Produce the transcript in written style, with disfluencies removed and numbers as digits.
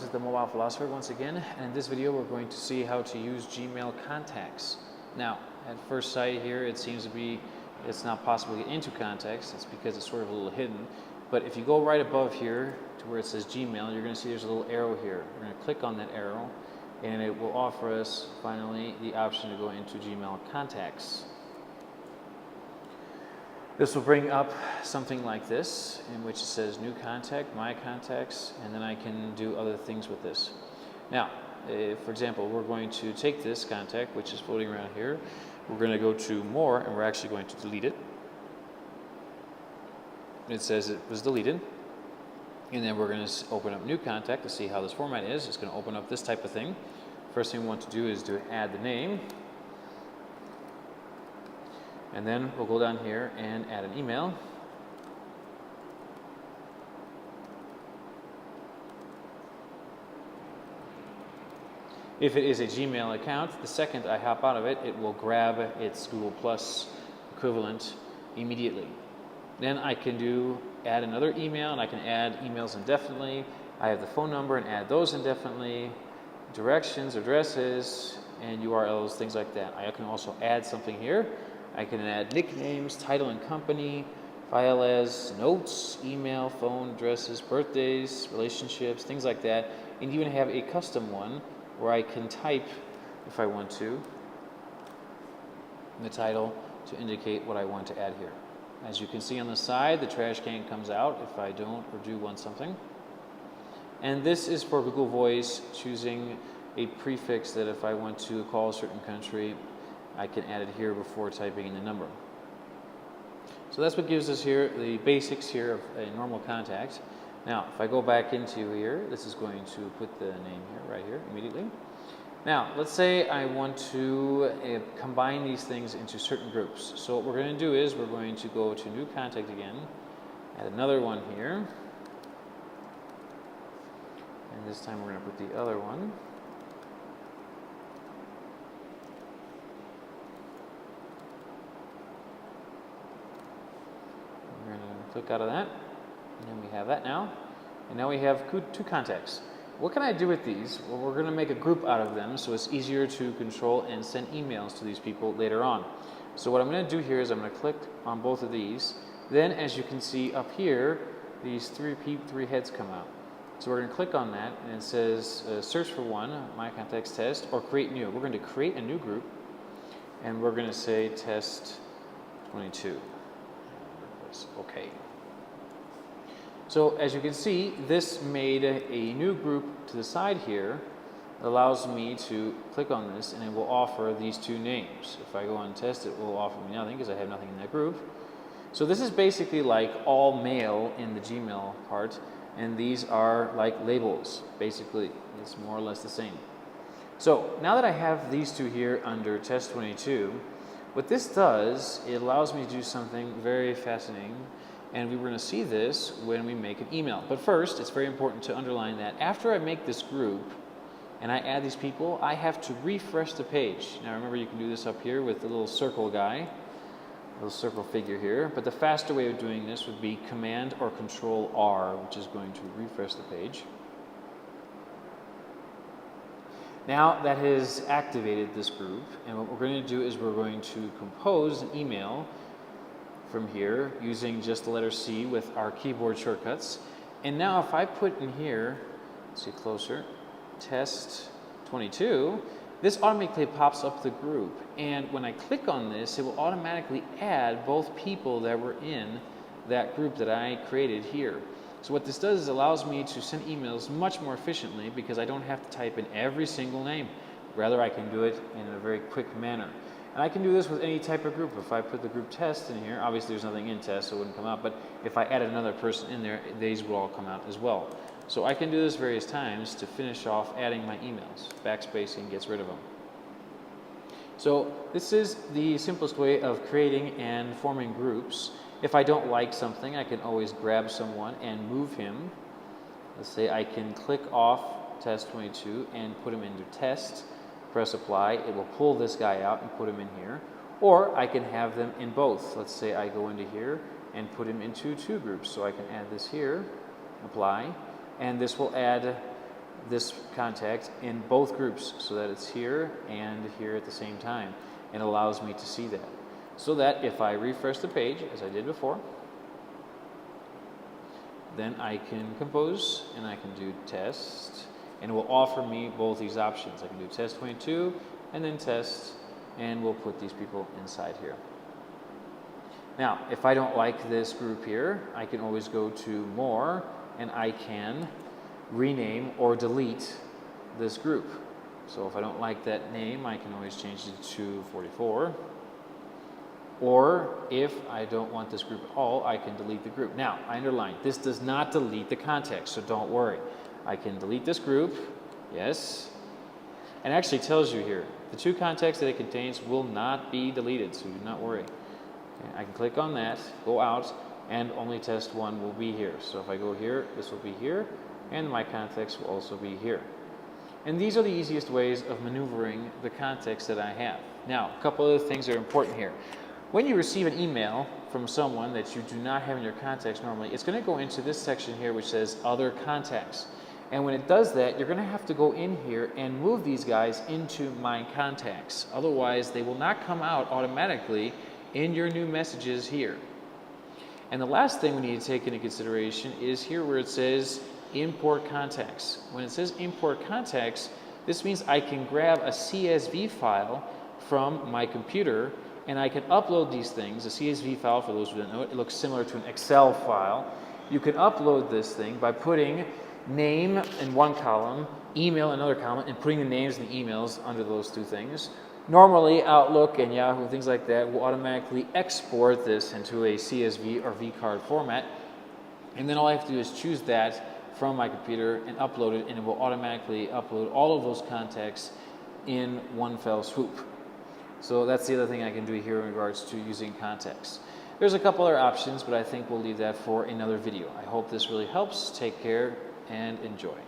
is the Mobile Philosopher once again, and in this video we're going to see how to use Gmail contacts. Now, at first sight here, it seems to be it's not possible to get into contacts. It's because it's sort of a little hidden. But if you go right above here to where it says Gmail, you're going to see there's a little arrow here. We're going to click on that arrow, and it will offer us finally the option to go into Gmail contacts. This will bring up something like this, in which it says New Contact, My Contacts, and then I can do other things with this. Now, for example, we're going to take this contact, which is floating around here. We're going to go to More, and we're actually going to delete it. It says it was deleted. And then we're going to open up New Contact to see how this format is. It's going to open up this type of thing. First thing we want to do is to add the name. And then we'll go down here and add an email. If it is a Gmail account, the second I hop out of it, it will grab its Google Plus equivalent immediately. Then I can add another email, and I can add emails indefinitely. I have the phone number and add those indefinitely, directions, addresses, and URLs, things like that. I can also add something here. I can add nicknames, title and company, file as, notes, email, phone, addresses, birthdays, relationships, things like that, and even have a custom one where I can type, if I want to, in the title to indicate what I want to add here. As you can see on the side, the trash can comes out if I don't or do want something. And this is for Google Voice, choosing a prefix that if I want to call a certain country, I can add it here before typing in the number. So that's what gives us here the basics here of a normal contact. Now, if I go back into here, this is going to put the name here, right here, immediately. Now, let's say I want to combine these things into certain groups. So what we're going to do is we're going to go to New Contact again, add another one here, and this time we're going to put the other one. We're going to click out of that, and then we have that now. And now we have two contacts. What can I do with these? Well, we're going to make a group out of them so it's easier to control and send emails to these people later on. So what I'm going to do here is I'm going to click on both of these. Then, as you can see up here, these three heads come out. So we're going to click on that, and it says search for one, My Contacts Test, or create new. We're going to create a new group, and we're going to say Test 22. Okay. So as you can see, this made a new group to the side here. It allows me to click on this, and it will offer these two names. If I go on test, it will offer me nothing because I have nothing in that group. So this is basically like all mail in the Gmail part, and these are like labels. Basically, it's more or less the same. So now that I have these two here under test 22, what this does, it allows me to do something very fascinating. And we're going to see this when we make an email. But first, it's very important to underline that after I make this group and I add these people, I have to refresh the page. Now remember, you can do this up here with the little circle guy, little circle figure here. But the faster way of doing this would be Command or Control R, which is going to refresh the page. Now that has activated this group, and what we're going to do is we're going to compose an email from here using just the letter C with our keyboard shortcuts. And now if I put in here, let's see closer, test 22, this automatically pops up the group. And when I click on this, it will automatically add both people that were in that group that I created here. So what this does is allows me to send emails much more efficiently because I don't have to type in every single name. Rather, I can do it in a very quick manner. And I can do this with any type of group. If I put the group test in here, obviously there's nothing in test, so it wouldn't come out, but if I added another person in there, these would all come out as well. So I can do this various times to finish off adding my emails. Backspacing gets rid of them. So this is the simplest way of creating and forming groups. If I don't like something, I can always grab someone and move him. Let's say I can click off test 22 and put him into test. Press apply, it will pull this guy out and put him in here. Or I can have them in both. Let's say I go into here and put him into two groups. So I can add this here, apply, and this will add this contact in both groups so that it's here and here at the same time, and allows me to see that. So that if I refresh the page, as I did before, then I can compose and I can do test, and it will offer me both these options. I can do test 22 and then test, and we'll put these people inside here. Now, if I don't like this group here, I can always go to more and I can rename or delete this group. So if I don't like that name, I can always change it to 44. Or if I don't want this group at all, I can delete the group. Now, I underline, this does not delete the context, so don't worry. I can delete this group, yes. And it actually tells you here, the two contexts that it contains will not be deleted, so do not worry. Okay, I can click on that, go out, and only test one will be here. So if I go here, this will be here, and my context will also be here. And these are the easiest ways of maneuvering the context that I have. Now, a couple other things that are important here. When you receive an email from someone that you do not have in your contacts normally, it's going to go into this section here which says Other Contacts. And when it does that, you're going to have to go in here and move these guys into My Contacts. Otherwise, they will not come out automatically in your new messages here. And the last thing we need to take into consideration is here where it says Import Contacts. When it says Import Contacts, this means I can grab a CSV file from my computer and I can upload these things. A CSV file, for those who don't know it, it looks similar to an Excel file. You can upload this thing by putting name in one column, email in another column, and putting the names and the emails under those two things. Normally, Outlook and Yahoo, things like that, will automatically export this into a CSV or vCard format. And then all I have to do is choose that from my computer and upload it, and it will automatically upload all of those contacts in one fell swoop. So that's the other thing I can do here in regards to using contacts. There's a couple other options, but I think we'll leave that for another video. I hope this really helps. Take care and enjoy.